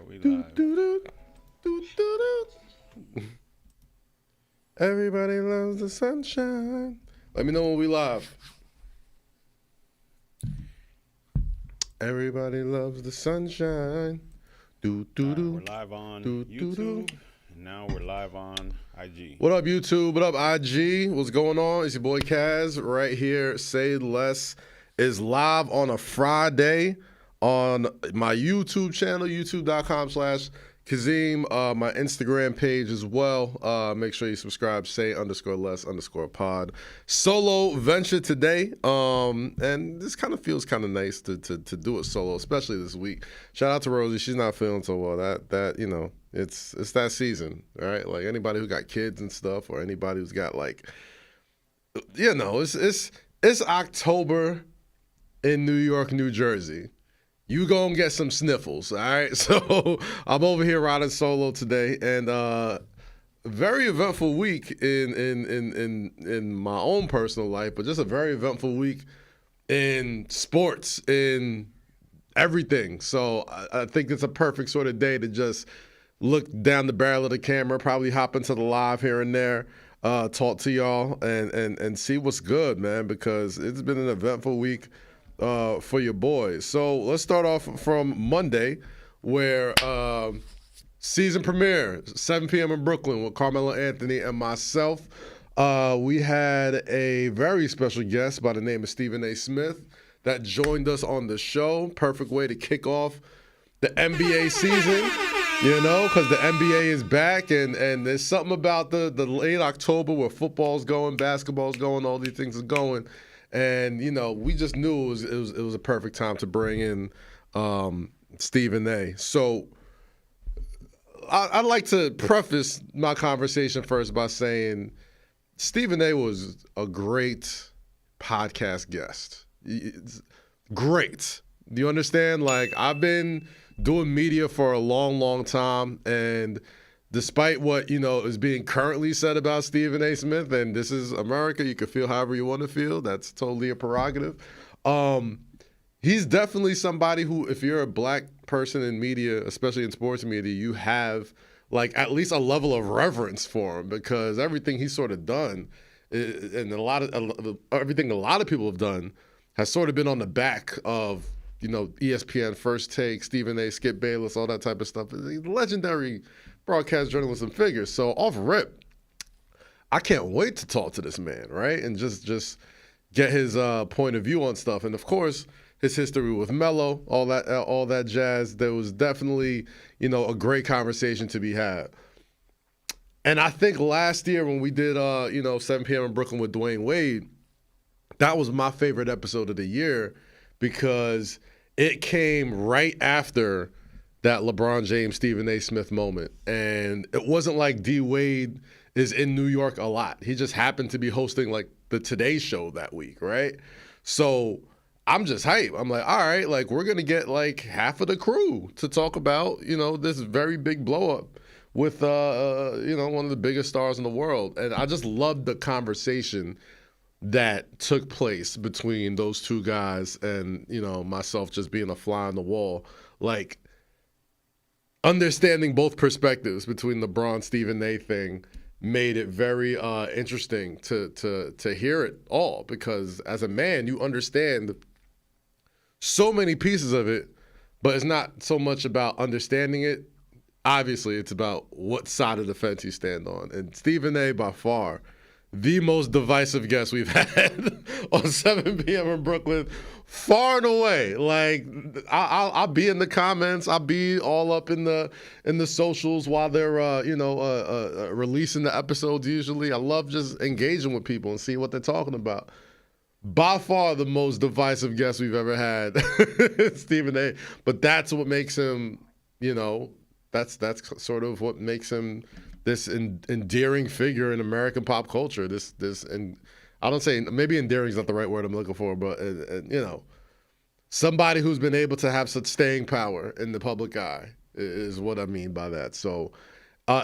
we Do, live. do, do, do, do, do. Everybody loves the sunshine. Let me know when we live. Everybody loves the sunshine. Do do do. We're live on do, do, do. YouTube. And now we're live on IG. What up, YouTube? What up, IG? What's going on? It's your boy Kaz right here. Say Less is live on a Friday on my YouTube channel, youtube.com/Kazeem, my Instagram page as well. Make sure you subscribe, say_less_pod. Solo venture today, and this kind of feels kind of nice to do it solo, especially this week. Shout out to Rozier. She's not feeling so well. That you know, it's that season, all right? Like anybody who got kids and stuff, or anybody who's got like, you know, it's October in New York, New Jersey. You gonna get some sniffles, all right? So I'm over here riding solo today, and very eventful week in my own personal life, but just a very eventful week in sports, in everything. So I think it's a perfect sort of day to just look down the barrel of the camera, probably hop into the live here and there, talk to y'all, and see what's good, man, because it's been an eventful week for your boys. So let's start off from Monday, where season premiere, 7 p.m. in Brooklyn with Carmelo Anthony and myself. We had a very special guest by the name of Stephen A. Smith that joined us on the show. Perfect way to kick off the NBA season, you know, because the NBA is back, and there's something about the late October where football's going, basketball's going, all these things are going. And, you know, we just knew it was a perfect time to bring in Stephen A. So I'd like to preface my conversation first by saying Stephen A. was a great podcast guest. It's great. Do you understand? Like, I've been doing media for a long, long time, and despite what, you know, is being currently said about Stephen A. Smith, and this is America, you can feel however you want to feel. That's totally a prerogative. He's definitely somebody who, if you're a black person in media, especially in sports media, you have like at least a level of reverence for him, because everything he's sort of done, and everything a lot of people have done, has sort of been on the back of, you know, ESPN, First Take, Stephen A., Skip Bayless, all that type of stuff. He's a legendary broadcast journalism figure. So off rip, I can't wait to talk to this man, right? And just get his point of view on stuff. And of course, his history with Melo, all that jazz. There was definitely, you know, a great conversation to be had. And I think last year when we did, 7 p.m. in Brooklyn with Dwayne Wade, that was my favorite episode of the year, because it came right after that LeBron James, Stephen A. Smith moment. And it wasn't like D. Wade is in New York a lot. He just happened to be hosting like the Today Show that week, right? So I'm just hype. I'm like, all right, like we're going to get like half of the crew to talk about, you know, this very big blow up with, one of the biggest stars in the world. And I just loved the conversation that took place between those two guys, and, you know, myself just being a fly on the wall. Like, understanding both perspectives between LeBron, Stephen A. thing made it very interesting to hear it all, because as a man, you understand so many pieces of it, but it's not so much about understanding it. Obviously, it's about what side of the fence you stand on. And Stephen A., by far, the most divisive guest we've had on 7 p.m. in Brooklyn, far and away. Like, I'll be in the comments, I'll be all up in the socials while they're releasing the episodes. Usually, I love just engaging with people and seeing what they're talking about. By far, the most divisive guest we've ever had, Stephen A. But that's what makes him, you know, that's sort of what makes him this endearing figure in American pop culture. And I don't say, maybe endearing is not the right word I'm looking for, but you know, somebody who's been able to have such staying power in the public eye is what I mean by that. So,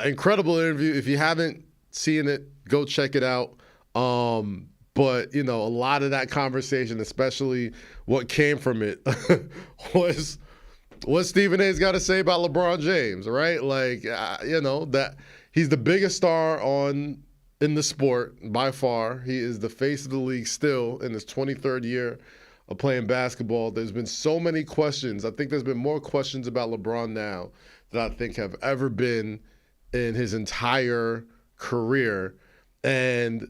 incredible interview. If you haven't seen it, go check it out. But you know, a lot of that conversation, especially what came from it, was what Stephen A's got to say about LeBron James, right? Like, that he's the biggest star in the sport by far. He is the face of the league still in his 23rd year of playing basketball. There's been so many questions. I think there's been more questions about LeBron now that I think have ever been in his entire career. And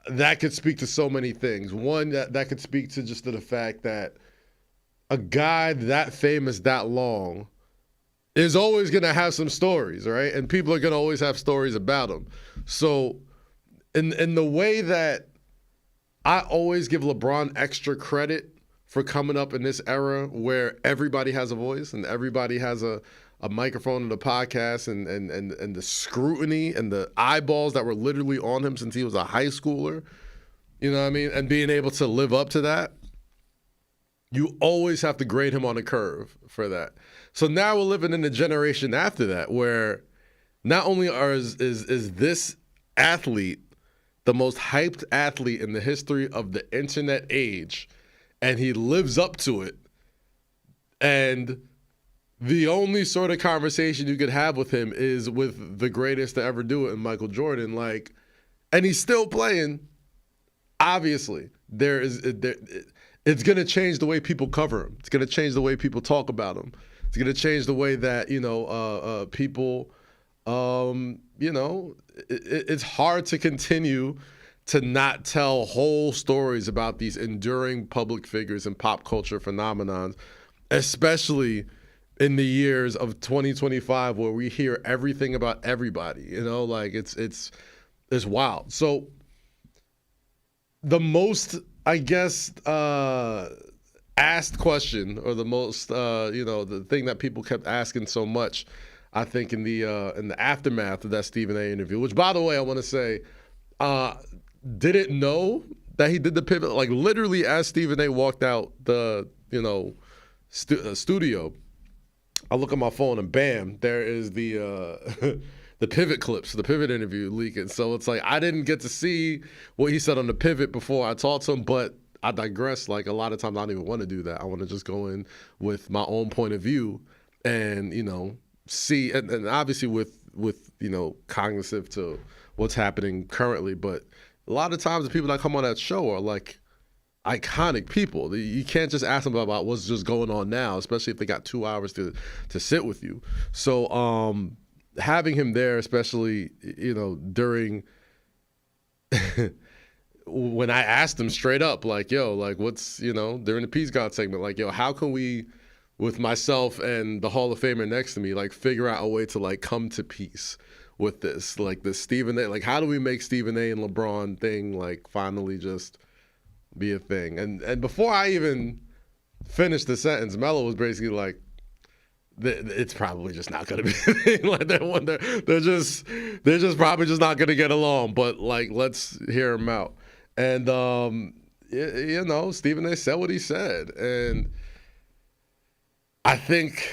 that could speak to so many things. One, that could speak to just the fact that a guy that famous that long is always going to have some stories, right? And people are going to always have stories about him. So in the way that I always give LeBron extra credit for coming up in this era where everybody has a voice and everybody has a microphone and a podcast and the scrutiny and the eyeballs that were literally on him since he was a high schooler, you know what I mean? And being able to live up to that, you always have to grade him on a curve for that. So now we're living in the generation after that where not only is this athlete the most hyped athlete in the history of the internet age, and he lives up to it, and the only sort of conversation you could have with him is with the greatest to ever do it in Michael Jordan, and he's still playing. Obviously, it's going to change the way people cover him. It's going to change the way people talk about him. It's going to change the way that people. It's hard to continue to not tell whole stories about these enduring public figures and pop culture phenomenons, especially in the years of 2025 where we hear everything about everybody. It's wild. So the most, I guess, asked question, or the most, the thing that people kept asking so much, I think in the aftermath of that Stephen A. interview, which, by the way, I want to say, didn't know that he did the pivot. Like, literally, as Stephen A. walked out the studio, I look at my phone and bam, there is the the pivot clips, the pivot interview leaking. So it's like I didn't get to see what he said on the pivot before I talked to him, but I digress. Like, a lot of times I don't even want to do that. I want to just go in with my own point of view and see, and obviously with cognizant to what's happening currently. But a lot of times the people that come on that show are like iconic people. You can't just ask them about what's just going on now, especially if they got 2 hours to sit with you. So having him there, especially during when I asked him straight up, like, what's during the Peace God segment, like, how can we, with myself and the Hall of Famer next to me, like, figure out a way to, like, come to peace with this, like, the Stephen A. Like, how do we make Stephen A. and LeBron thing, like, finally just be a thing? And before I even finished the sentence, Melo was basically like, it's probably just not going to be a thing. Like, they're just probably just not going to get along. But, like, let's hear him out. And, Stephen A. said what he said. And I think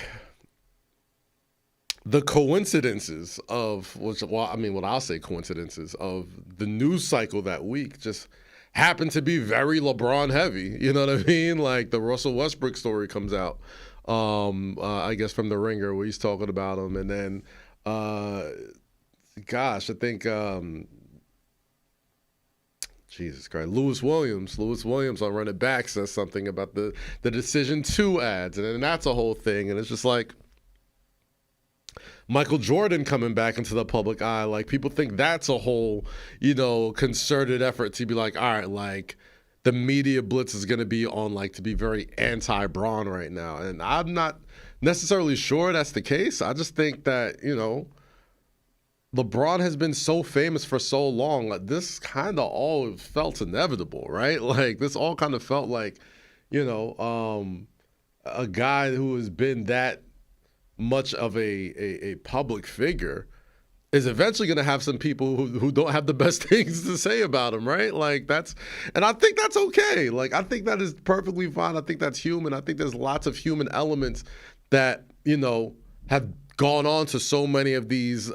the coincidences of, what I'll say coincidences of the news cycle that week just happened to be very LeBron heavy. You know what I mean? Like, the Russell Westbrook story comes out, I guess from The Ringer, where he's talking about him. And then, I think, Jesus Christ, Lewis Williams on Run It Back says something about the Decision 2 ads, and then that's a whole thing. And it's just like Michael Jordan coming back into the public eye. Like, people think that's a whole, concerted effort to be like, all right, like, the media blitz is going to be on, like, to be very anti-Bron right now. And I'm not necessarily sure that's the case. I just think that, LeBron has been so famous for so long. Like, this kind of all felt inevitable, right? Like, this all kind of felt like, a guy who has been that much of a public figure is eventually going to have some people who don't have the best things to say about him, right? Like, and I think that's okay. Like, I think that is perfectly fine. I think that's human. I think there's lots of human elements that, have gone on to so many of these,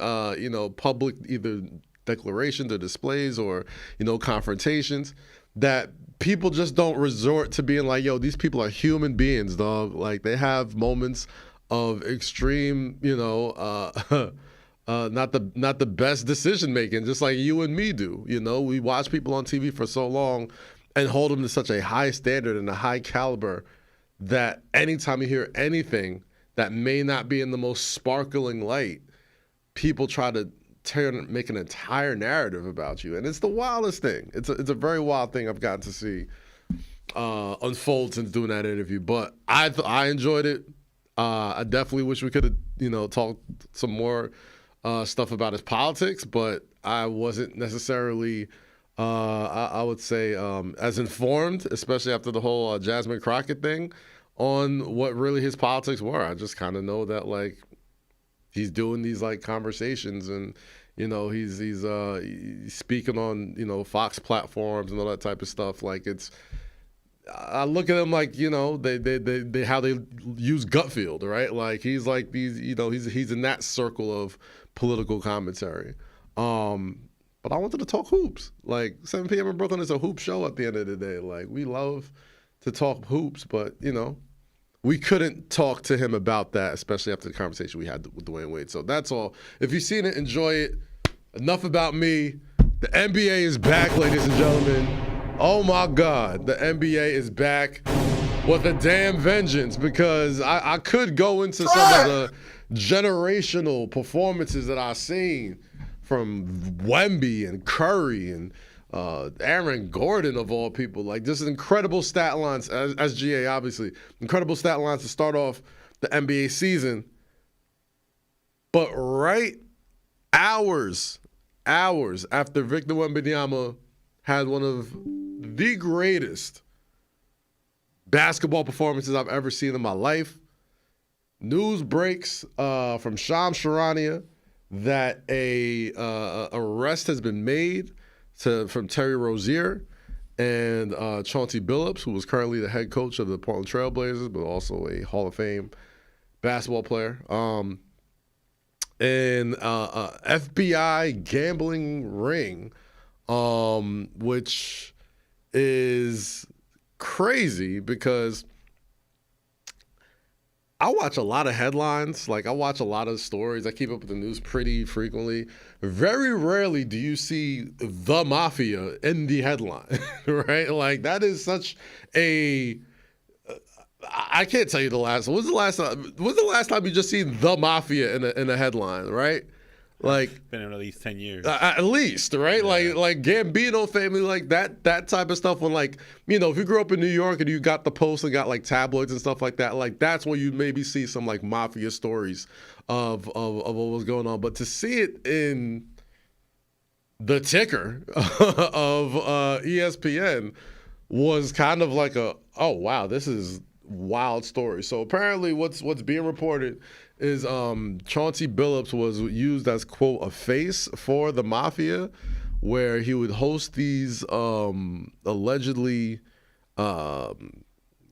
public either declarations or displays or, confrontations, that people just don't resort to being like, these people are human beings, dog. Like, they have moments of extreme, not the best decision making, just like you and me do. We watch people on TV for so long and hold them to such a high standard and a high caliber that anytime you hear anything that may not be in the most sparkling light, people try to make an entire narrative about you, and it's the wildest thing. It's a very wild thing I've gotten to see unfold since doing that interview. But I enjoyed it. I definitely wish we could have talked some more stuff about his politics, but I wasn't necessarily I would say as informed, especially after the whole Jasmine Crockett thing, on what really his politics were. I just kind of know that like he's doing these like conversations, and he's speaking on Fox platforms and all that type of stuff. Like I look at him like they how they use Gutfield, right? Like he's like these he's in that circle of political commentary. But I wanted to talk hoops. Like 7 p.m. in Brooklyn is a hoop show at the end of the day. Like we love to talk hoops, but we couldn't talk to him about that, especially after the conversation we had with Dwayne Wade. So that's all. If you've seen it, enjoy it. Enough about me. The NBA is back, ladies and gentlemen. Oh my God, the NBA is back with a damn vengeance, because I could go into some of the generational performances that I've seen from Wemby and Curry and Aaron Gordon, of all people. Like, just incredible stat lines, as GA, obviously. Incredible stat lines to start off the NBA season. But right hours after Victor Wembanyama had one of the greatest basketball performances I've ever seen in my life, news breaks from Shams Charania that a arrest has been made from Terry Rozier and Chauncey Billups, who was currently the head coach of the Portland Trail Blazers, but also a Hall of Fame basketball player. And FBI gambling ring, which is crazy because I watch a lot of headlines. Like, I watch a lot of stories. I keep up with the news pretty frequently. Very rarely do you see the Mafia in the headline, right? Like, that is such a... I can't tell you the last... When's the last time you just seen the Mafia in a headline, right? Like, it's been at least 10 years. At least, right? Yeah. Like Gambino family, like that type of stuff. When if you grew up in New York and you got the Post and got like tabloids and stuff like that, like that's where you maybe see some like mafia stories of what was going on. But to see it in the ticker of ESPN was kind of like oh wow, this is wild story. So apparently what's being reported is Chauncey Billups was used as, quote, a face for the Mafia, where he would host these allegedly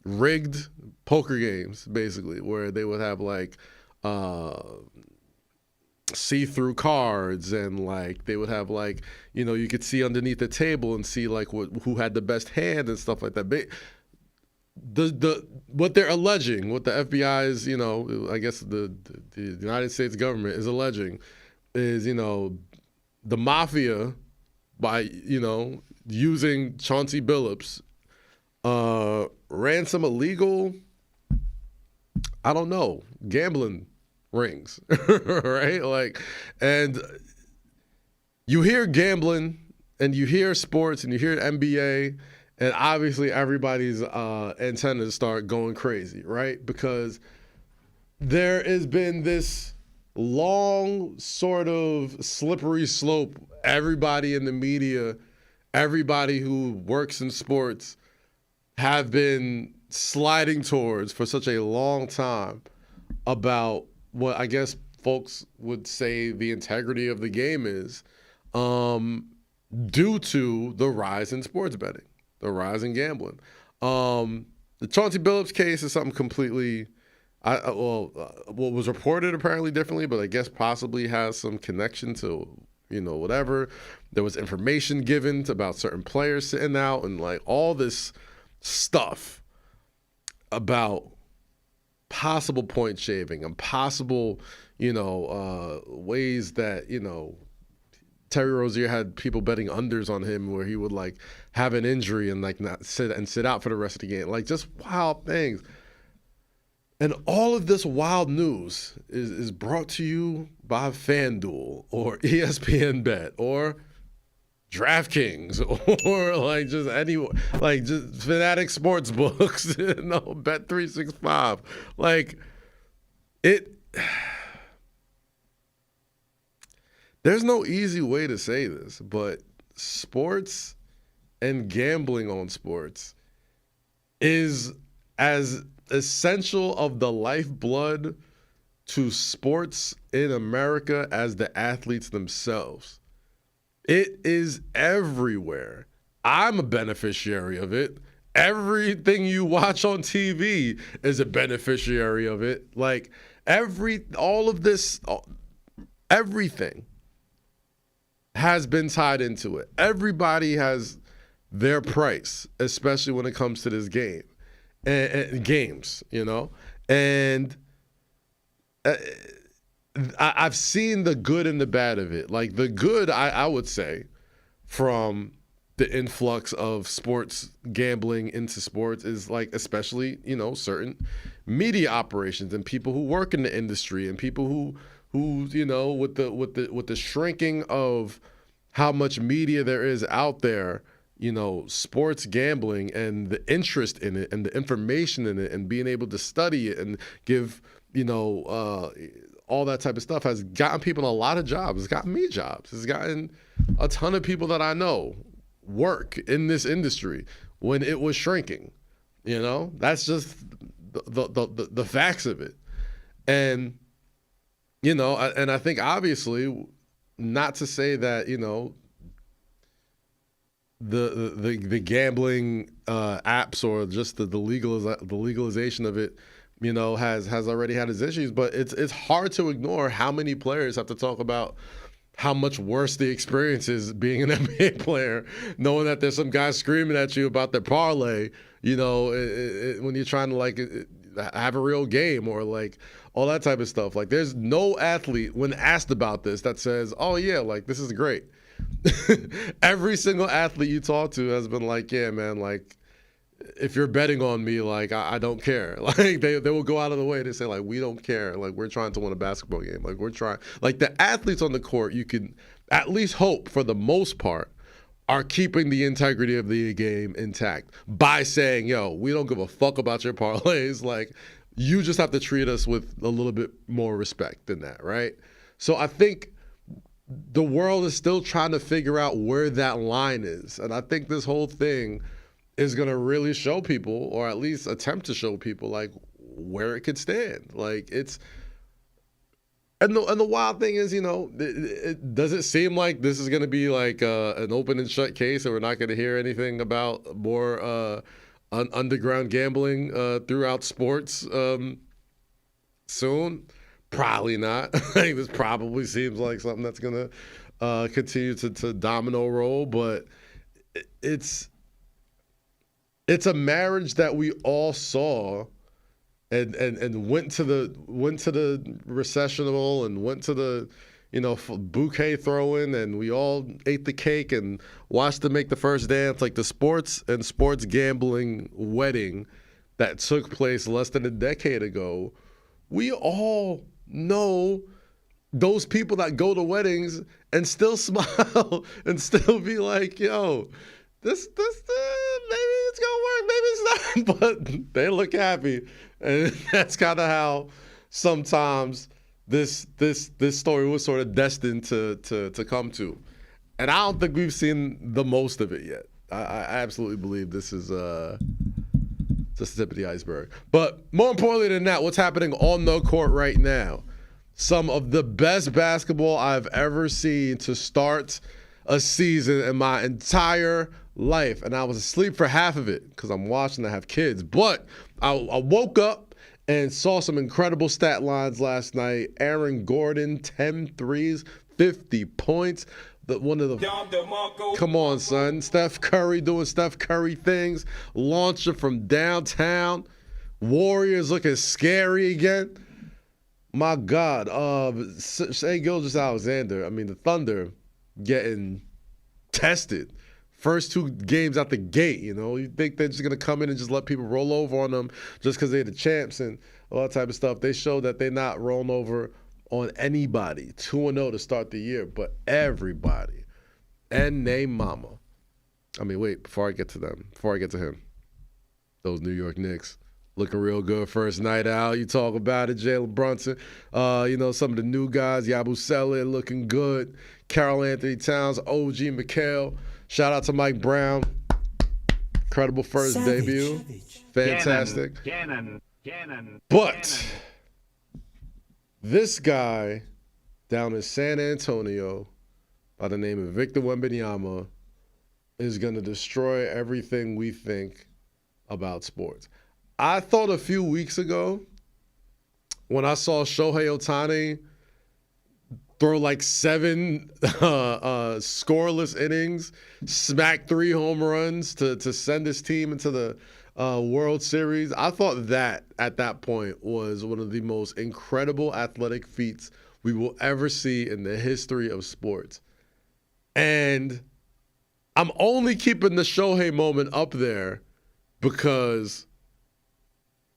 rigged poker games, basically, where they would have like see-through cards, and like they would have like you could see underneath the table and see like who had the best hand and stuff like that. What they're alleging, what the FBI is, I guess the United States government is alleging, is the Mafia, by using Chauncey Billups, ran some illegal, I don't know, gambling rings, right? Like, and you hear gambling and you hear sports and you hear NBA. And obviously everybody's antennas start going crazy, right? Because there has been this long sort of slippery slope. Everybody in the media, everybody who works in sports have been sliding towards for such a long time about what I guess folks would say the integrity of the game is, due to the rise in sports betting. The rise in gambling. The Chauncey Billups case is something completely, what was reported apparently differently, but I guess possibly has some connection to, whatever. There was information given about certain players sitting out and like all this stuff about possible point shaving and possible, ways that, Terry Rozier had people betting unders on him where he would like have an injury and like not sit out for the rest of the game. Like just wild things. And all of this wild news is brought to you by FanDuel or ESPN Bet or DraftKings or like just just Fanatic Sportsbooks, Bet365. Like there's no easy way to say this, but sports and gambling on sports is as essential of the lifeblood to sports in America as the athletes themselves. It is everywhere. I'm a beneficiary of it. Everything you watch on TV is a beneficiary of it. Like everything has been tied into it. Everybody has their price, especially when it comes to this game and games, And I've seen the good and the bad of it. Like the good, I would say, from the influx of sports gambling into sports is like, especially, certain media operations and people who work in the industry and people who with the shrinking of how much media there is out there, sports gambling and the interest in it and the information in it and being able to study it and give, all that type of stuff has gotten people a lot of jobs. It's gotten me jobs. It's gotten a ton of people that I know work in this industry when it was shrinking. That's just the facts of it. And, and I think obviously not to say that, the gambling apps or just the legalization of it, has already had its issues, but it's hard to ignore how many players have to talk about how much worse the experience is being an NBA player, knowing that there's some guy screaming at you about their parlay, when you're trying to have a real game or like all that type of stuff. Like there's no athlete when asked about this that says, oh yeah, like this is great. Every single athlete you talk to has been like, yeah, man, like if you're betting on me, like I don't care. Like they will go out of the way to say like we don't care. Like we're trying to win a basketball game. Like we're trying. Like the athletes on the court, you can at least hope for the most part are keeping the integrity of the game intact by saying, yo, we don't give a fuck about your parlays. Like you just have to treat us with a little bit more respect than that, right? So I think the world is still trying to figure out where that line is. And I think this whole thing is going to really show people, or at least attempt to show people, like where it could stand. Like it's, and the wild thing is, does it seem like this is going to be like an open and shut case, and we're not going to hear anything about more underground gambling throughout sports soon? Probably not. Like this probably seems like something that's going to continue to domino roll, but it's a marriage that we all saw and went to the recessional and went to the bouquet throwing, and we all ate the cake and watched them make the first dance. Like the sports and sports gambling wedding that took place less than a decade ago, we all know those people that go to weddings and still smile and still be like, yo, this maybe it's gonna work, maybe it's not, but they look happy. And that's kind of how sometimes this story was sort of destined to come to. And I don't think we've seen the most of it yet. I absolutely believe this is just the tip of the iceberg. But more importantly than that, what's happening on the court right now? Some of the best basketball I've ever seen to start a season in my entire life. And I was asleep for half of it because I'm watching. I have kids. But I woke up and saw some incredible stat lines last night. Aaron Gordon, 10 threes, 50 points. Come on, son. Steph Curry doing Steph Curry things. Launcher from downtown. Warriors looking scary again. My God. Shai Gilgeous-Alexander, I mean, the Thunder getting tested. First 2 games out the gate, you know. You think they're just going to come in and just let people roll over on them just because they're the champs and all that type of stuff. They show that they're not rolling over on anybody. 2-0 to start the year, but everybody. And name mama. I mean, wait, before I get to him, those New York Knicks looking real good first night out. You talk about it, Jalen Brunson. Some of the new guys, Yabusele looking good. Carl Anthony Towns, OG McHale. Shout out to Mike Brown. Incredible first debut. Fantastic. Cannon. But this guy down in San Antonio by the name of Victor Wembanyama is going to destroy everything we think about sports. I thought a few weeks ago when I saw Shohei Ohtani throw like 7 scoreless innings, smack 3 home runs to send his team into the World Series, I thought that at that point was one of the most incredible athletic feats we will ever see in the history of sports. And I'm only keeping the Shohei moment up there because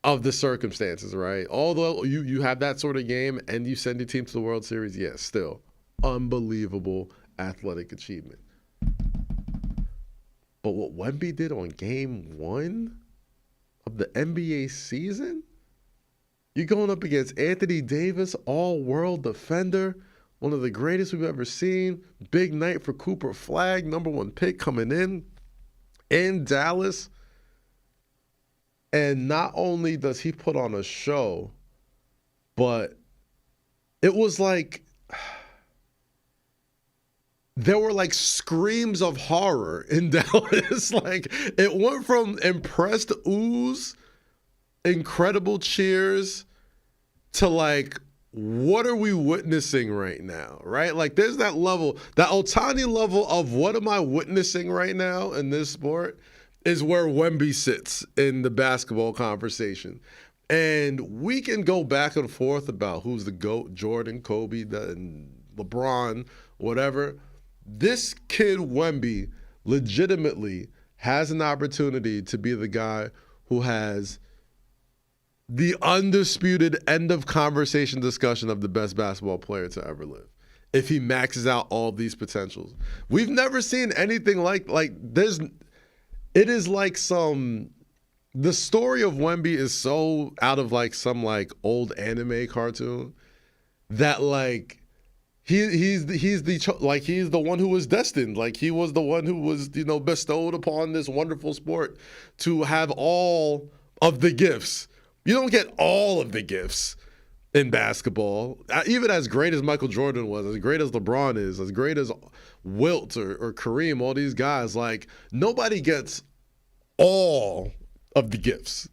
of the circumstances, right? Although you have that sort of game and you send your team to the World Series, yes, still unbelievable athletic achievement. But what Wemby did on game 1 of the NBA season, you're going up against Anthony Davis, all-world defender, one of the greatest we've ever seen. Big night for Cooper Flagg, number 1 pick coming in Dallas. And not only does he put on a show, but it was like there were like screams of horror in Dallas. Like it went from impressed oohs, incredible cheers, to like, what are we witnessing right now, right? Like there's that level, that Ohtani level of what am I witnessing right now in this sport is where Wemby sits in the basketball conversation. And we can go back and forth about who's the GOAT, Jordan, Kobe, and LeBron, whatever. This kid, Wemby, legitimately has an opportunity to be the guy who has the undisputed end of conversation discussion of the best basketball player to ever live if he maxes out all these potentials. We've never seen anything like there's. It is like the story of Wemby is so out of like some like old anime cartoon that like he's the one who was destined. Like he was the one who was, bestowed upon this wonderful sport to have all of the gifts. You don't get all of the gifts in basketball. Even as great as Michael Jordan was, as great as LeBron is, as great as Wilt or Kareem, all these guys, like nobody gets all of the gifts.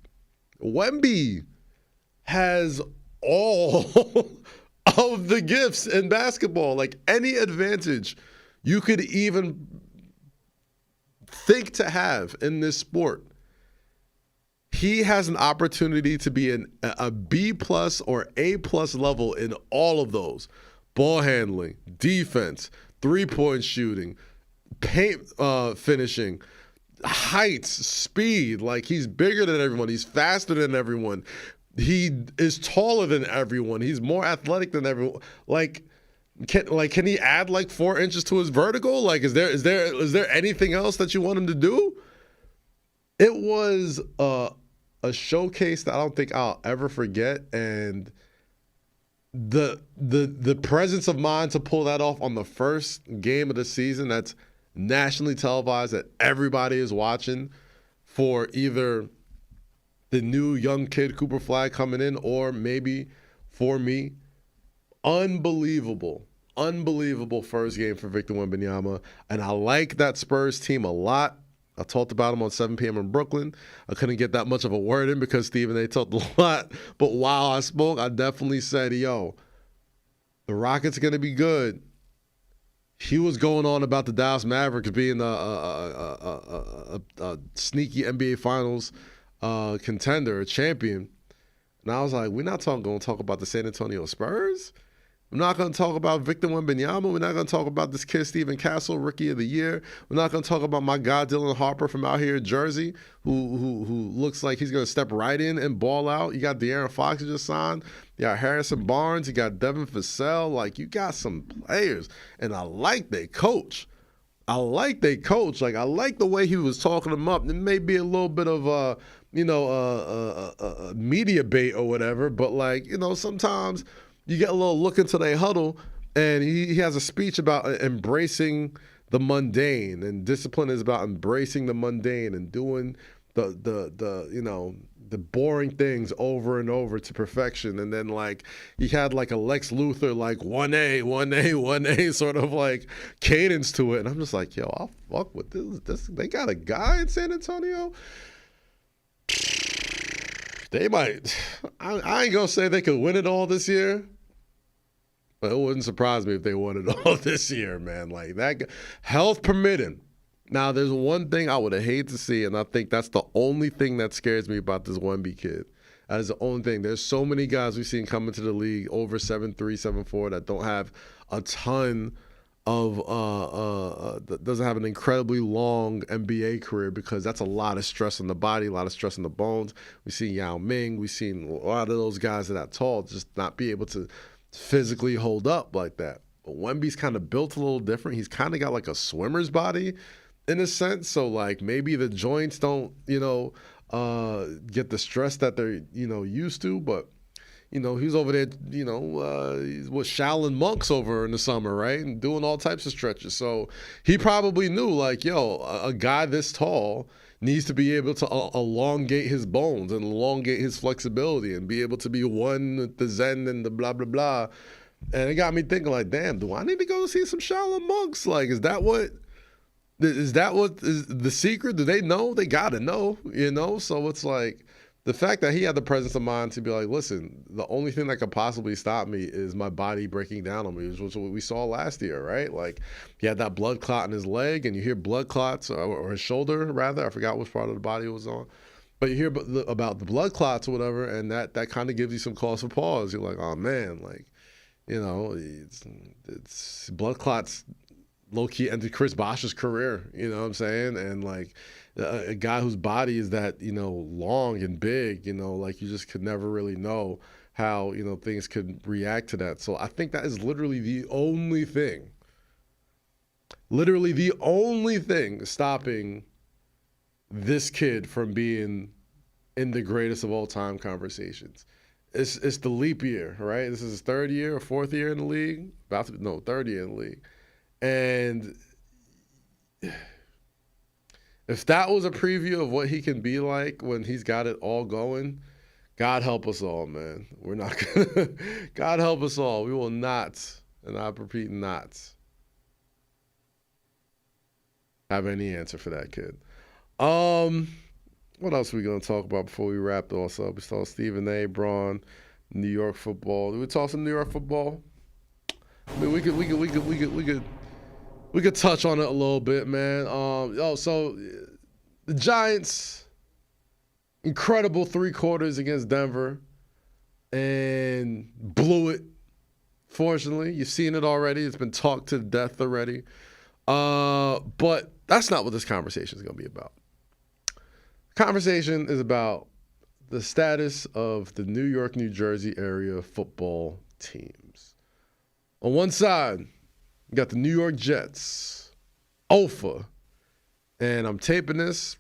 Wemby has all of the gifts in basketball. Like any advantage you could even think to have in this sport, he has an opportunity to be a B+ or A+ level in all of those. Ball handling, defense, 3-point shooting, paint finishing, heights, speed. Like he's bigger than everyone. He's faster than everyone. He is taller than everyone. He's more athletic than everyone. Can he add like 4 inches to his vertical? Like is there anything else that you want him to do? It was a showcase that I don't think I'll ever forget, and the presence of mind to pull that off on the first game of the season that's nationally televised, that everybody is watching, for either the new young kid Cooper Flagg coming in or maybe for me. Unbelievable first game for Victor Wembanyama, and I like that Spurs team a lot. I talked about him on 7 p.m. in Brooklyn. I couldn't get that much of a word in because Stephen A. talked a lot, but while I spoke, I definitely said, the Rockets are going to be good. He was going on about the Dallas Mavericks being a sneaky NBA Finals contender, a champion. And I was like, we're not going to talk about the San Antonio Spurs. We're not going to talk about Victor Wembanyama. We're not going to talk about this kid, Stephen Castle, Rookie of the Year. We're not going to talk about my guy, Dylan Harper from out here in Jersey, who looks like he's going to step right in and ball out. You got De'Aaron Fox you just signed. You got Harrison Barnes. You got Devin Vassell. Like, you got some players. And I like their coach. Like, I like the way he was talking them up. It may be a little bit of, media bait or whatever, but, like, sometimes – you get a little look into their huddle, and he has a speech about embracing the mundane, and discipline is about embracing the mundane and doing the boring things over and over to perfection. And then, like, he had like a Lex Luthor, like 1A sort of like cadence to it. And I'm just like, yo, I'll fuck with this. They got a guy in San Antonio. They might. I ain't gonna say they could win it all this year, but it wouldn't surprise me if they won it all this year, man. Like, that, health permitting. Now, there's one thing I would have hated to see, and I think that's the only thing that scares me about this Wemby kid. That is the only thing. There's so many guys we've seen come into the league over 7'3", 7'4", that don't have a ton of that doesn't have an incredibly long NBA career, because that's a lot of stress on the body, a lot of stress on the bones. We've seen Yao Ming, we've seen a lot of those guys that are tall just not be able to physically hold up like that. But Wemby's kind of built a little different. He's kind of got like a swimmer's body in a sense. So, like, maybe the joints don't, get the stress that they're, used to, but he's over there, he's with Shaolin monks over in the summer, right? And doing all types of stretches. So he probably knew, like, a guy this tall needs to be able to elongate his bones and elongate his flexibility and be able to be one with the Zen and the blah, blah, blah. And it got me thinking, like, damn, do I need to go see some Shaolin monks? Like, is that what is the secret? Do they know? They got to know, So it's like, the fact that he had the presence of mind to be like, listen, the only thing that could possibly stop me is my body breaking down on me, which was what we saw last year, right? Like, he had that blood clot in his leg, and you hear blood clots, or his shoulder, rather. I forgot which part of the body it was on. But you hear about the blood clots or whatever, and that kind of gives you some cause for pause. You're like, oh, man, like, it's blood clots low-key ended Chris Bosh's career, you know what I'm saying? And, like, a guy whose body is that, long and big, like, you just could never really know how, things could react to that. So I think that is literally the only thing stopping this kid from being in the greatest of all time conversations. It's the leap year, right? This is his third year or fourth year in the league. Third year in the league. And if that was a preview of what he can be like when he's got it all going, God help us all, man. We're not gonna. God help us all. We will not, and I repeat, not have any answer for that kid. What else are we gonna talk about before we wrap this up? We saw Stephen A. Braun, New York football. Did we talk some New York football? I mean, we could touch on it a little bit, man. So the Giants, incredible 3 quarters against Denver, and blew it. Fortunately, you've seen it already. It's been talked to death already. But that's not what this conversation is going to be about. The conversation is about the status of the New York, New Jersey area football teams. On one side, you got the New York Jets, OFA, and I'm taping this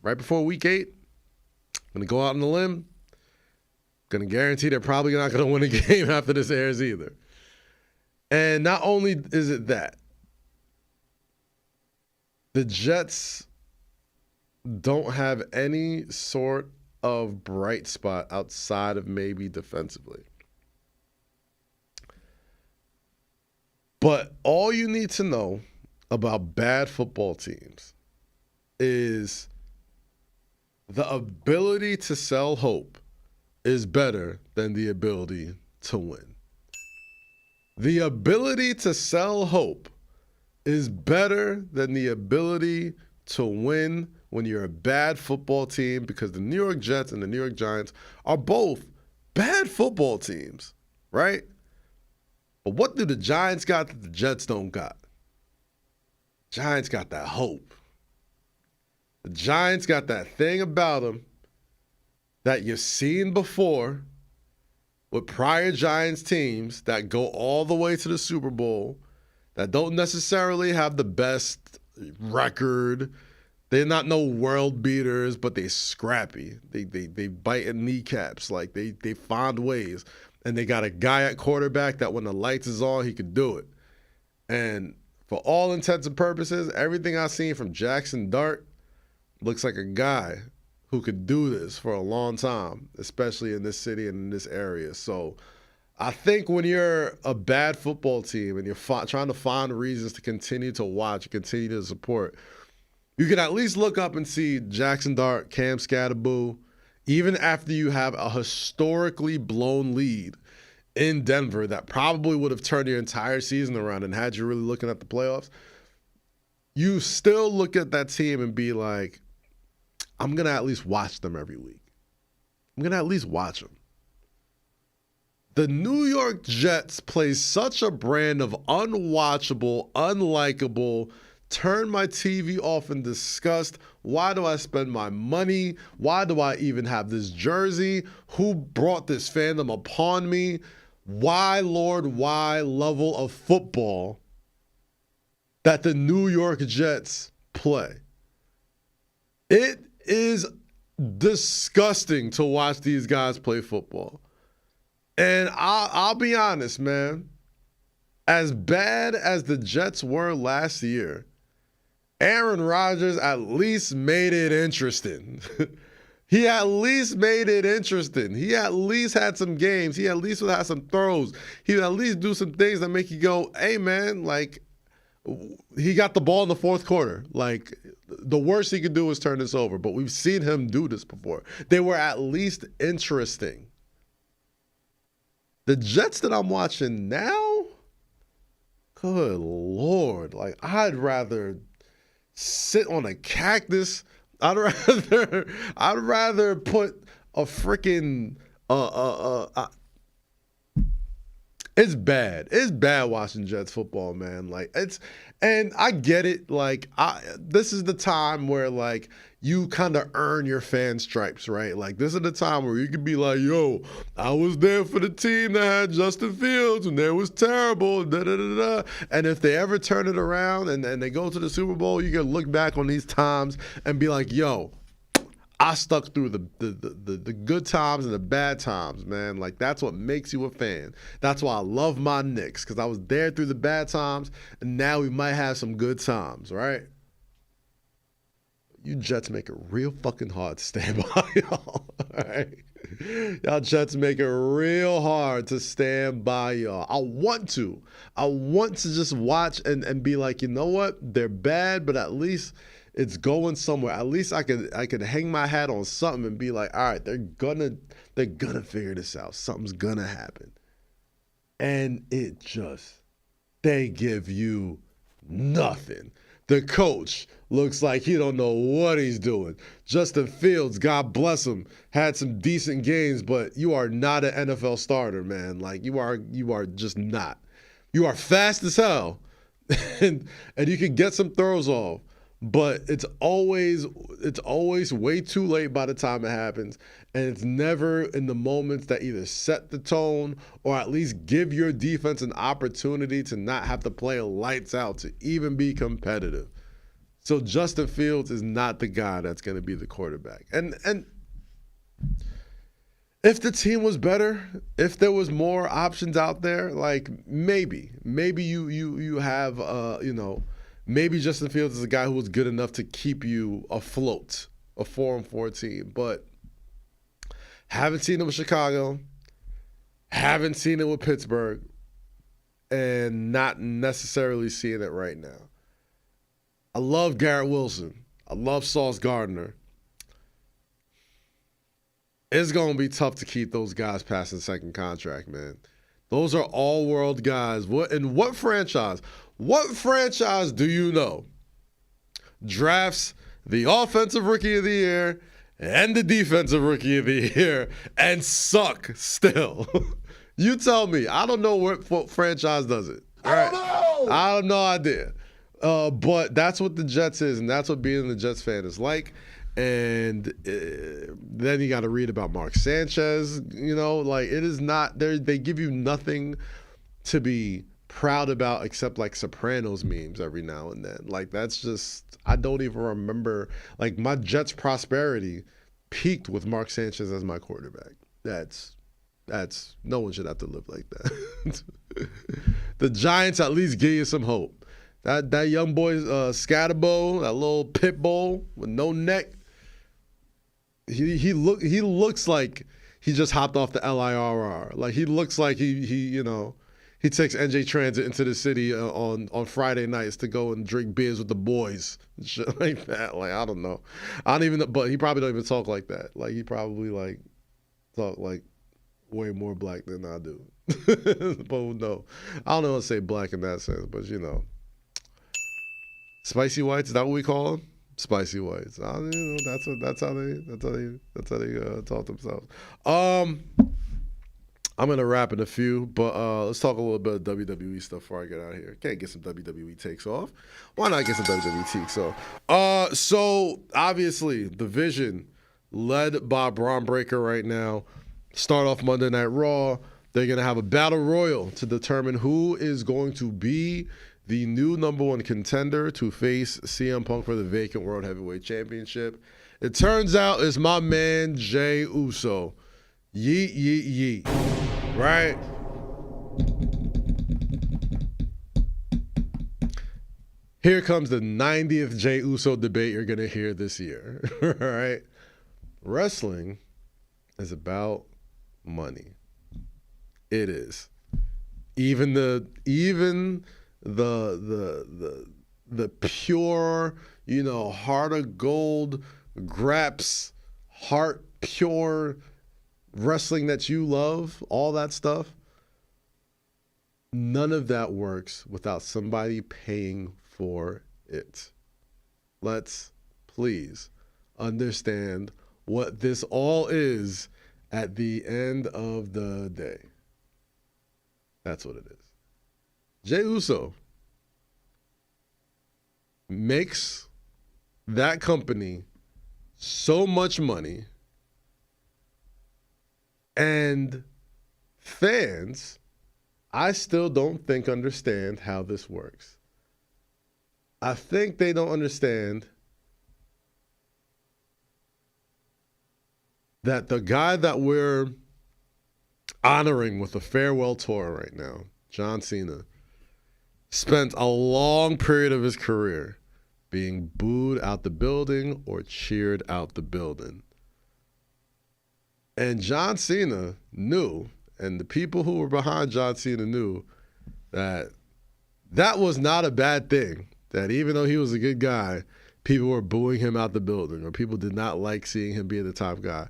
right before Week 8. I'm going to go out on a limb. Going to guarantee they're probably not going to win a game after this airs either. And not only is it that, the Jets don't have any sort of bright spot outside of maybe defensively. But all you need to know about bad football teams is the ability to sell hope is better than the ability to win. The ability to sell hope is better than the ability to win when you're a bad football team, because the New York Jets and the New York Giants are both bad football teams, right? But what do the Giants got that the Jets don't got? Giants got that hope. The Giants got that thing about them that you've seen before with prior Giants teams that go all the way to the Super Bowl, that don't necessarily have the best record. They're not no world beaters, but they scrappy. They bite at kneecaps. Like they find ways. And they got a guy at quarterback that when the lights is on, he could do it. And for all intents and purposes, everything I've seen from Jackson Dart looks like a guy who could do this for a long time, especially in this city and in this area. So I think when you're a bad football team and you're trying to find reasons to continue to watch, continue to support, you can at least look up and see Jackson Dart, Cam Scatterboo, even after you have a historically blown lead in Denver that probably would have turned your entire season around and had you really looking at the playoffs, you still look at that team and be like, I'm going to at least watch them every week. I'm going to at least watch them. The New York Jets play such a brand of unwatchable, unlikable, turn my TV off in disgust. Why do I spend my money? Why do I even have this jersey? Who brought this fandom upon me? Why, Lord, why level of football that the New York Jets play? It is disgusting to watch these guys play football. And I'll be honest, man. As bad as the Jets were last year, Aaron Rodgers at least made it interesting. He at least made it interesting. He at least had some games. He at least would have some throws. He would at least do some things that make you go, hey, man, like, he got the ball in the fourth quarter. Like, the worst he could do is turn this over. But we've seen him do this before. They were at least interesting. The Jets that I'm watching now, good Lord. Like, I'd rather sit on a cactus. I'd rather put a freaking it's bad. It's bad watching Jets football, man. Like, and I get it. Like, this is the time where, like, you kind of earn your fan stripes, right? Like, this is the time where you can be like, yo, I was there for the team that had Justin Fields and they was terrible, da-da-da-da. And if they ever turn it around and they go to the Super Bowl, you can look back on these times and be like, yo, I stuck through the good times and the bad times, man. Like, that's what makes you a fan. That's why I love my Knicks, because I was there through the bad times, and now we might have some good times, right? You Jets make it real fucking hard to stand by y'all, all right? Y'all Jets make it real hard to stand by y'all. I want to just watch and be like, you know what? They're bad, but at least it's going somewhere. At least I could hang my hat on something and be like, all right, they're gonna figure this out. Something's gonna happen. And they give you nothing. The coach looks like he don't know what he's doing. Justin Fields, God bless him, had some decent games, but you are not an NFL starter, man. Like, you are just not. You are fast as hell, and you can get some throws off. But it's always way too late by the time it happens, and it's never in the moments that either set the tone or at least give your defense an opportunity to not have to play lights out to even be competitive. So Justin Fields is not the guy that's going to be the quarterback. And if the team was better, if there was more options out there, like maybe you have maybe Justin Fields is a guy who was good enough to keep you afloat, a 4-4 team. But haven't seen it with Chicago, haven't seen it with Pittsburgh, and not necessarily seeing it right now. I love Garrett Wilson. I love Sauce Gardner. It's going to be tough to keep those guys past the second contract, man. Those are all-world guys. What franchise? What franchise do you know drafts the offensive rookie of the year and the defensive rookie of the year and suck still. You tell me. I don't know what franchise does it. All right? I have no idea. But that's what the Jets is, and that's what being a Jets fan is like. And then you got to read about Mark Sanchez. You know, like, it is not there. They give you nothing to be proud about except like Sopranos memes every now and then. Like, that's just, I don't even remember. Like, my Jets prosperity peaked with Mark Sanchez as my quarterback. That's no one should have to live like that. The Giants at least give you some hope. That young boy Scatterbo, that little pit bull with no neck. He looks like he just hopped off the LIRR. Like, he looks like he takes NJ Transit into the city on Friday nights to go and drink beers with the boys and shit like that. Like, I don't know. I don't even know, but he probably don't even talk like that. Like, he probably like talk like way more black than I do. But no, I don't know how to say black in that sense, but you know. Spicy whites, is that what we call them? Spicy whites. That's how they talk themselves. I'm gonna wrap in a few, but let's talk a little bit of WWE stuff before I get out of here. Can't get some WWE takes off. Why not get some WWE takes off? So obviously the Vision, led by Braun Breaker right now, start off Monday Night Raw. They're gonna have a battle royal to determine who is going to be the new number one contender to face CM Punk for the vacant World Heavyweight Championship. It turns out it's my man Jey Uso. Yeet, yeet, yeet. Right? Here comes the 90th Jey Uso debate you're going to hear this year. All right? Wrestling is about money. It is. Even the pure, heart of gold, graps, heart pure wrestling that you love, all that stuff, none of that works without somebody paying for it. Let's please understand what this all is at the end of the day. That's what it is. Jey Uso makes that company so much money, and fans, I still don't think understand how this works. I think they don't understand that the guy that we're honoring with a farewell tour right now, John Cena, spent a long period of his career being booed out the building or cheered out the building. And John Cena knew, and the people who were behind John Cena knew, that that was not a bad thing. That even though he was a good guy, people were booing him out the building, or people did not like seeing him be the top guy.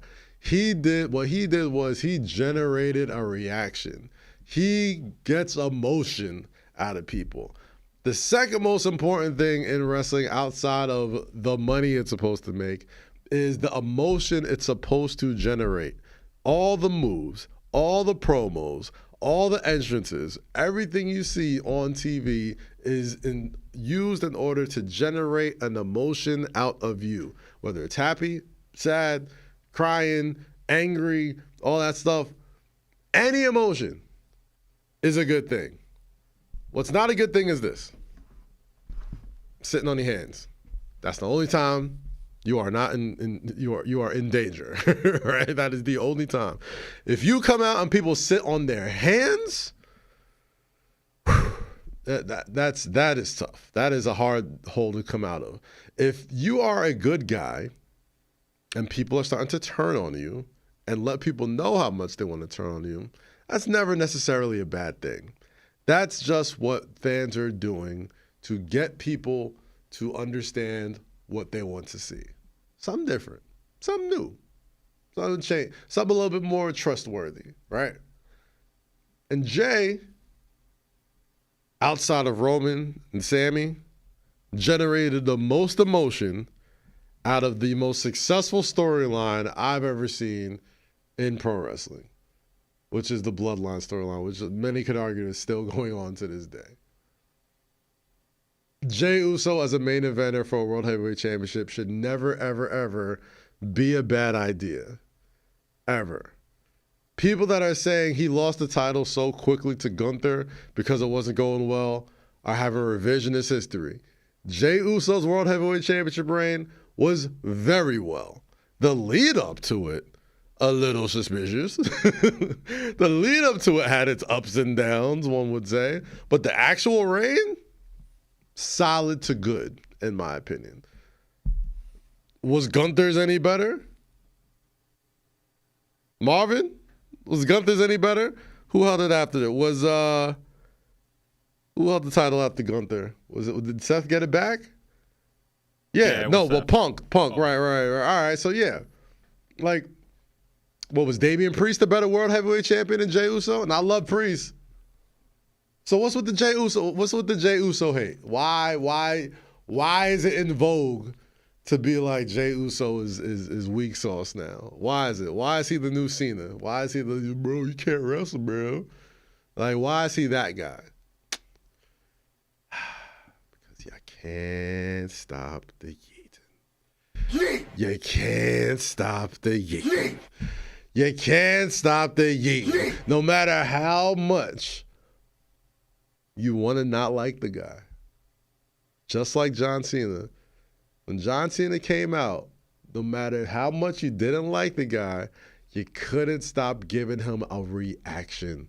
What he did was he generated a reaction. He gets emotion out of people. The second most important thing in wrestling, outside of the money it's supposed to make, is the emotion it's supposed to generate. All the moves, all the promos, all the entrances, everything you see on TV is used in order to generate an emotion out of you. Whether it's happy, sad, crying, angry, all that stuff. Any emotion is a good thing. What's not a good thing is this. Sitting on your hands. That's the only time you are not you are in danger, right? That is the only time. If you come out and people sit on their hands, that is tough. That is a hard hole to come out of. If you are a good guy and people are starting to turn on you and let people know how much they want to turn on you, that's never necessarily a bad thing. That's just what fans are doing to get people to understand what they want to see. Something different, something new, something change, something a little bit more trustworthy, right? And Jey, outside of Roman and Sammy, generated the most emotion out of the most successful storyline I've ever seen in pro wrestling, which is the Bloodline storyline, which many could argue is still going on to this day. Jey Uso as a main eventer for a World Heavyweight Championship should never, ever, ever be a bad idea. Ever. People that are saying he lost the title so quickly to Gunther because it wasn't going well are having revisionist history. Jey Uso's World Heavyweight Championship reign was very well. The lead up to it, a little suspicious. The lead up to it had its ups and downs, one would say. But the actual reign, solid to good, in my opinion. Was Gunther's any better? Marvin? Was Gunther's any better? Who held it after it? Who held the title after Gunther? Did Seth get it back? Yeah, no, well, Punk, right. All right, so yeah. Like, what was Damian Priest the better World Heavyweight Champion than Jey Uso? And I love Priest. So what's with the Jey Uso? What's with the Jey Uso hate? Why is it in vogue to be like Jey Uso is weak sauce now? Why is it? Why is he the new Cena? Why is he the bro? You can't wrestle, bro. Like, why is he that guy? Because you can't stop the yeeting. Yeet. You can't stop the yeeting. Yeet. You can't stop the yeeting. Yeet. No matter how much you want to not like the guy. Just like John Cena. When John Cena came out, no matter how much you didn't like the guy, you couldn't stop giving him a reaction.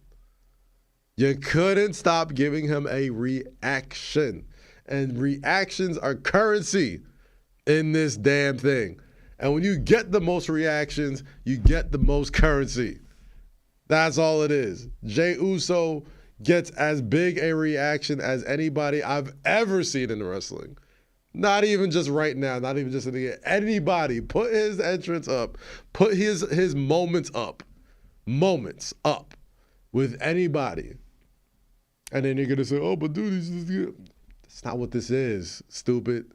You couldn't stop giving him a reaction. And reactions are currency in this damn thing. And when you get the most reactions, you get the most currency. That's all it is. Jey Uso gets as big a reaction as anybody I've ever seen in wrestling. Not even just right now, not even just anybody. Put his entrance up. Put his moments up. Moments up with anybody. And then you're going to say, oh, but dude, that's not what this is, stupid.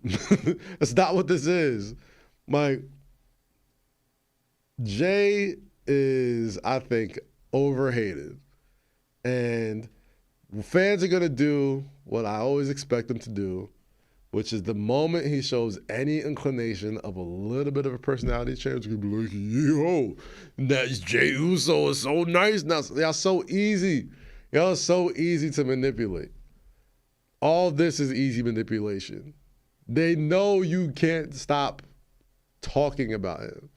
That's not what this is. Like, Jay is, I think, overhated. And fans are going to do what I always expect them to do, which is the moment he shows any inclination of a little bit of a personality change, he's going to be like, yo, that Jey Uso is so nice now. Y'all so easy. Y'all are so easy to manipulate. All this is easy manipulation. They know you can't stop talking about him.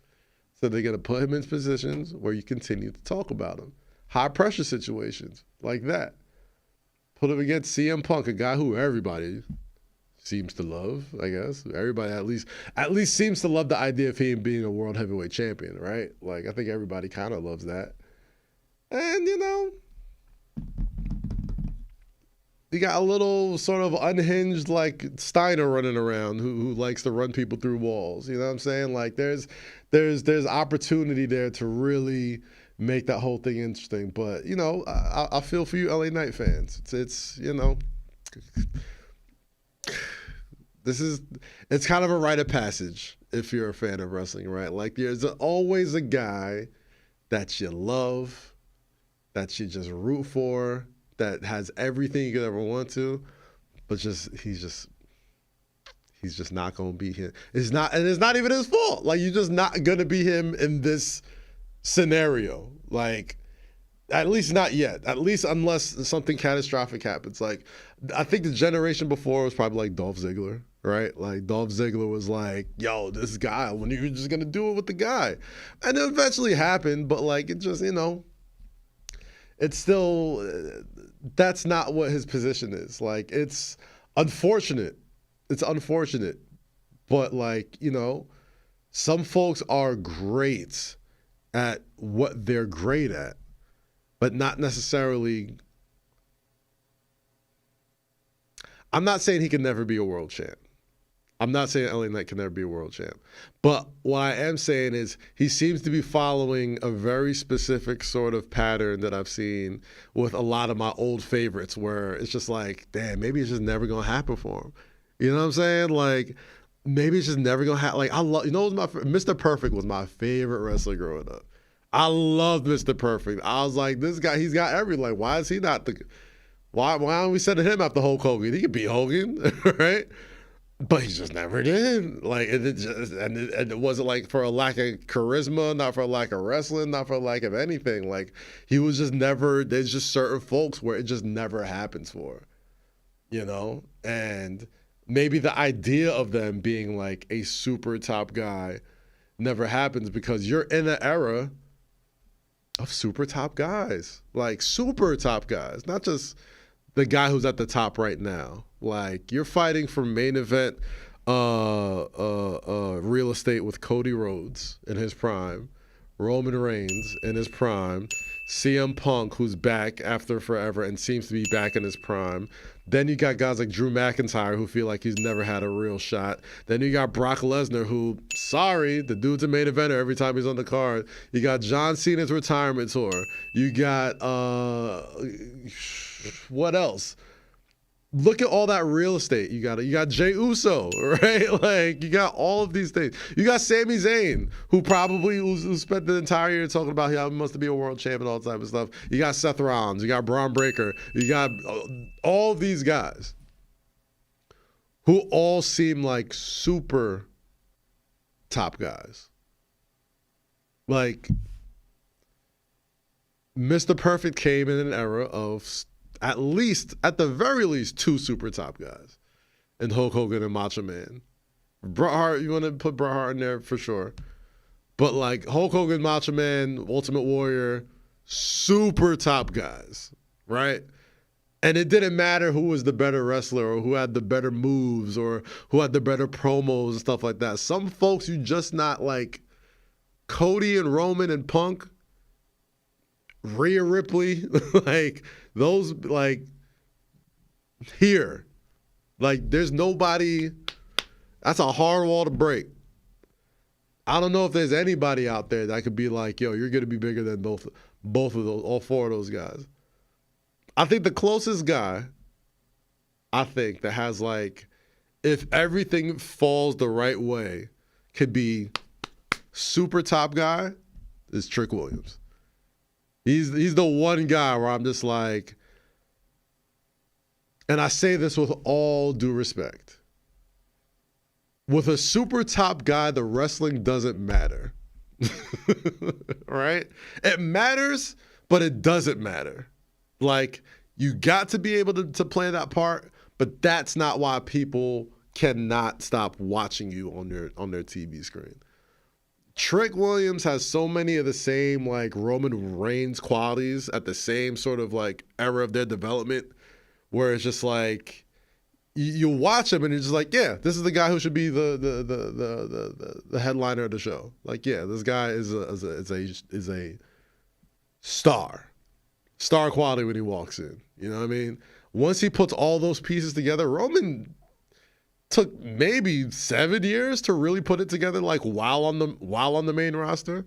So they're going to put him in positions where you continue to talk about him. High pressure situations like that. Put him against CM Punk, a guy who everybody seems to love, I guess. Everybody at least seems to love the idea of him being a world heavyweight champion, right? Like, I think everybody kind of loves that. And, you know, you got a little sort of unhinged, like, Steiner running around who likes to run people through walls. You know what I'm saying? Like, there's opportunity there to really make that whole thing interesting. But, you know, I feel for you LA Knight fans. It's you know, it's kind of a rite of passage if you're a fan of wrestling, right? Like, there's always a guy that you love, that you just root for, that has everything you could ever want to, but he's just not gonna be him. It's not even his fault. Like, you're just not gonna be him in this scenario. Like, at least not yet. At least unless something catastrophic happens. Like, I think the generation before was probably like Dolph Ziggler, right? Like, Dolph Ziggler was like, yo, this guy, when you're just gonna do it with the guy. And it eventually happened, but like, it just, you know, it's still, that's not what his position is. Like, it's unfortunate. It's unfortunate. But, like, you know, some folks are great at what they're great at, but not necessarily. I'm not saying he can never be a world champ. I'm not saying LA Knight can never be a world champ. But what I am saying is he seems to be following a very specific sort of pattern that I've seen with a lot of my old favorites, where it's just like, damn, maybe it's just never going to happen for him. You know what I'm saying? Like, maybe it's just never gonna happen. Like I love, Mr. Perfect was my favorite wrestler growing up. I loved Mr. Perfect. I was like, this guy, he's got everything. Like, why is he not the? Why don't we send him after Hulk Hogan? He could beat Hogan, right? But he just never did. Like, and it wasn't like for a lack of charisma, not for a lack of wrestling, not for a lack of anything. Like, he was just never. There's just certain folks where it just never happens for, and maybe the idea of them being like a super top guy never happens because you're in an era of super top guys, like super top guys, not just the guy who's at the top right now. Like, you're fighting for main event real estate with Cody Rhodes in his prime, Roman Reigns in his prime, CM Punk, who's back after forever and seems to be back in his prime. Then you got guys like Drew McIntyre who feel like he's never had a real shot. Then you got Brock Lesnar who, sorry, the dude's a main eventer every time he's on the card. You got John Cena's retirement tour. You got, what else? Look at all that real estate. You got Jey Uso, right? Like, you got all of these things. You got Sami Zayn, who spent the entire year talking about how he must be a world champion, all the time and stuff. You got Seth Rollins. You got Braun Breaker. You got all these guys who all seem like super top guys. Like, Mr. Perfect came in an era of at the very least, two super top guys, and Hulk Hogan and Macho Man. Bret Hart, you want to put Bret Hart in there for sure, but like Hulk Hogan, Macho Man, Ultimate Warrior, super top guys, right? And it didn't matter who was the better wrestler or who had the better moves or who had the better promos and stuff like that. Some folks you just not like. Cody and Roman and Punk, Rhea Ripley, like those, like here, like there's nobody. That's a hard wall to break. I don't know if there's anybody out there that could be like, yo, you're gonna be bigger than both of those, all four of those guys. I think the closest guy, that has like, if everything falls the right way, could be super top guy, is Trick Williams. He's the one guy where I'm just like, and I say this with all due respect. With a super top guy, the wrestling doesn't matter. Right? It matters, but it doesn't matter. Like, you got to be able to play that part, but that's not why people cannot stop watching you on their TV screen. Trick Williams has so many of the same like Roman Reigns qualities at the same sort of like era of their development, where it's just like you watch him and you're just like, yeah, this is the guy who should be the headliner of the show. Like, yeah, this guy is a star quality when he walks in. You know what I mean? Once he puts all those pieces together, Roman took maybe 7 years to really put it together, like while on the main roster.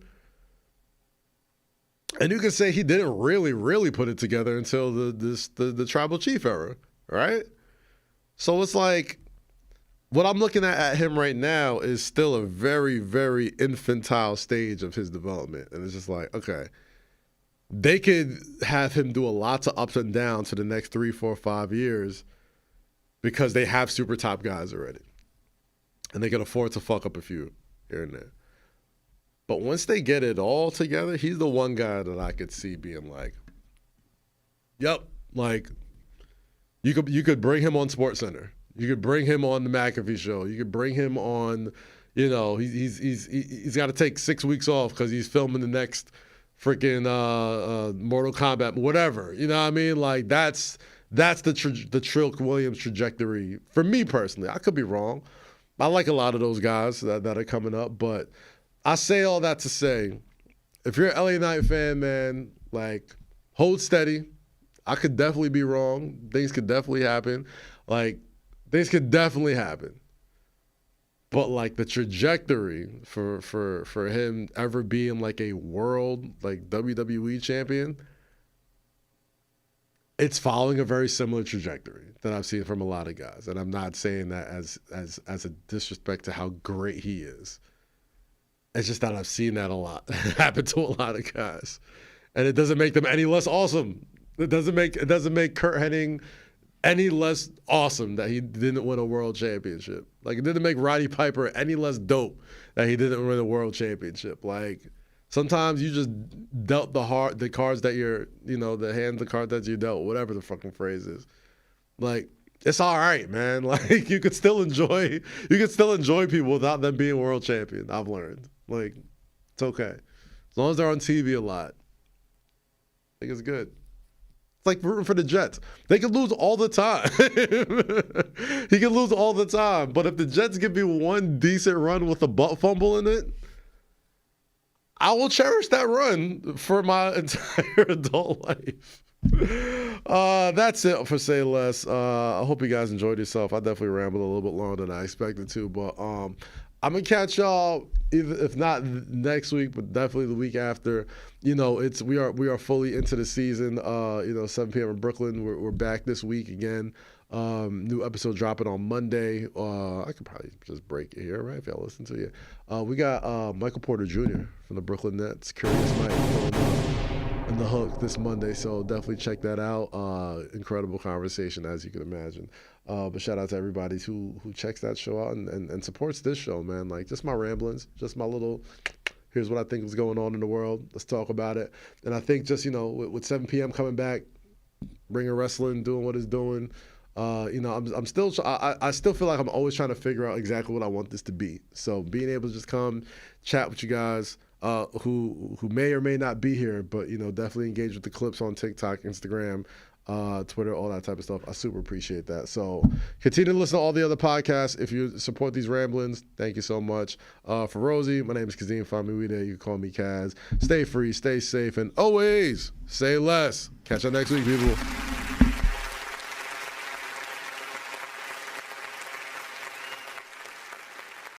And you can say he didn't really put it together until the Tribal Chief era, right? So it's like, what I'm looking at him right now is still a very, very infantile stage of his development. And it's just like, okay, they could have him do a lot of ups and downs for the next 3, 4, 5 years, because they have super top guys already. And they can afford to fuck up a few here and there. But once they get it all together, he's the one guy that I could see being like, yep, like you could bring him on SportsCenter. You could bring him on the McAfee show. You could bring him on, he's got to take 6 weeks off because he's filming the next freaking Mortal Kombat, whatever. You know what I mean? Like that's the Trick Williams trajectory for me personally. I could be wrong. I like a lot of those guys that are coming up, but I say all that to say, if you're an LA Knight fan, man, like, hold steady. I could definitely be wrong. Things could definitely happen. Like, things could definitely happen. But like the trajectory for him ever being like a world, like WWE champion, it's following a very similar trajectory. than I've seen from a lot of guys. And I'm not saying that as a disrespect to how great he is. It's just that I've seen that a lot happen to a lot of guys. And it doesn't make them any less awesome. It doesn't make Kurt Hennig any less awesome that he didn't win a world championship. Like, it didn't make Roddy Piper any less dope that he didn't win a world championship. Like, sometimes you just dealt the cards that you're, the card that you dealt, whatever the fucking phrase is. Like, it's all right, man. Like, you could still enjoy people without them being world champion. I've learned. Like, it's okay. As long as they're on TV a lot. I think it's good. It's like rooting for the Jets. They could lose all the time. He could lose all the time. But if the Jets give me one decent run with a butt fumble in it, I will cherish that run for my entire adult life. That's it for Say Less. I hope you guys enjoyed yourself. I definitely rambled a little bit longer than I expected to, but I'm gonna catch y'all if not next week, but definitely the week after. We are fully into the season. 7 p.m. in Brooklyn. We're back this week again. New episode dropping on Monday. I could probably just break it here, right? If y'all listen to it. We got Michael Porter Jr. from the Brooklyn Nets. Curious Mike in the hook this Monday, so definitely check that out. Incredible conversation, as you can imagine. But shout out to everybody who checks that show out and supports this show, man. Like, just my ramblings, just my little, here's what I think is going on in the world. Let's talk about it. And I think just, with 7 p.m. coming back, bringing wrestling, doing what it's doing, I'm still, I still feel like I'm always trying to figure out exactly what I want this to be. So being able to just come chat with you guys, who may or may not be here, but definitely engage with the clips on TikTok, Instagram, Twitter, all that type of stuff. I super appreciate that. So continue to listen to all the other podcasts. If you support these ramblings, thank you so much. For Rosie, my name is Kazeem. Find me there. You can call me Kaz. Stay free, stay safe, and always say less. Catch you next week, people.